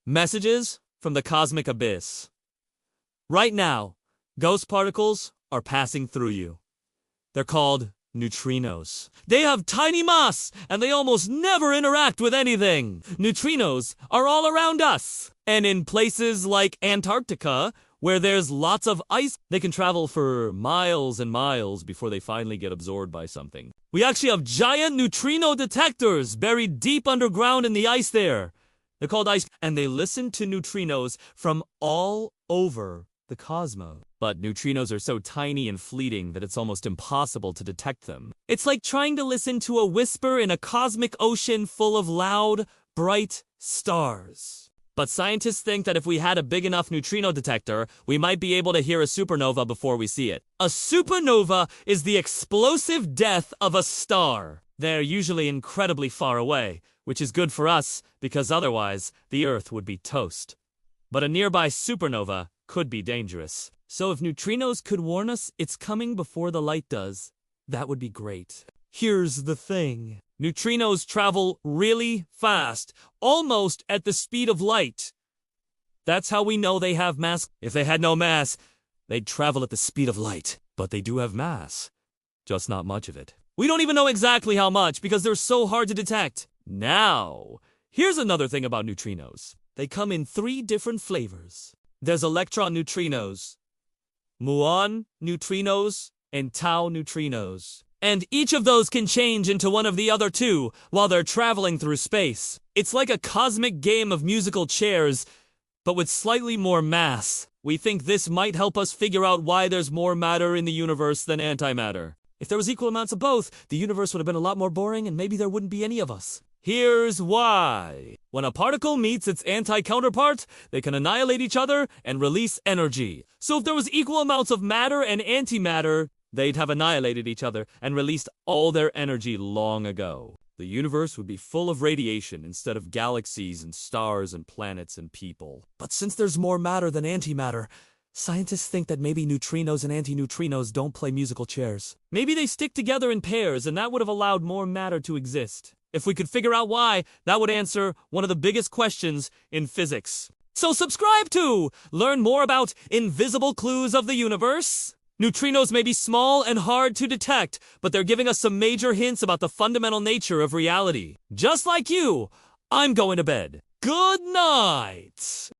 Messages from the cosmic abyss. Right now, ghost particles are passing through you. They're called neutrinos. They have tiny mass, and they almost never interact with anything. Neutrinos are all around us. And in places like Antarctica, where there's lots of ice, they can travel for miles and miles before they finally get absorbed by something. We actually have giant neutrino detectors buried deep underground in the ice there. They're called IceCube, and they listen to neutrinos from all over the cosmos. But neutrinos are so tiny and fleeting that it's almost impossible to detect them. It's like trying to listen to a whisper in a cosmic ocean full of loud, bright stars. But scientists think that if we had a big enough neutrino detector, we might be able to hear a supernova before we see it. A supernova is the explosive death of a star. They're usually incredibly far away, which is good for us because otherwise the Earth would be toast. But a nearby supernova could be dangerous. So if neutrinos could warn us it's coming before the light does, that would be great. Here's the thing. Neutrinos travel really fast, almost at the speed of light. That's how we know they have mass. If they had no mass, they'd travel at the speed of light. But they do have mass, just not much of it. We don't even know exactly how much because they're so hard to detect. Now, here's another thing about neutrinos. They come in 3 different flavors. There's electron neutrinos, muon neutrinos, and tau neutrinos. And each of those can change into one of the other 2 while they're traveling through space. It's like a cosmic game of musical chairs, but with slightly more mass. We think this might help us figure out why there's more matter in the universe than antimatter. If there was equal amounts of both, the universe would have been a lot more boring and maybe there wouldn't be any of us. Here's why. When a particle meets its anti-counterpart, they can annihilate each other and release energy. So if there was equal amounts of matter and antimatter, they'd have annihilated each other and released all their energy long ago. The universe would be full of radiation instead of galaxies and stars and planets and people. But since there's more matter than antimatter, scientists think that maybe neutrinos and antineutrinos don't play musical chairs. Maybe they stick together in pairs and that would have allowed more matter to exist. If we could figure out why, that would answer one of the biggest questions in physics. So subscribe to learn more about invisible clues of the universe. Neutrinos may be small and hard to detect, but they're giving us some major hints about the fundamental nature of reality. Just like you, I'm going to bed. Good night!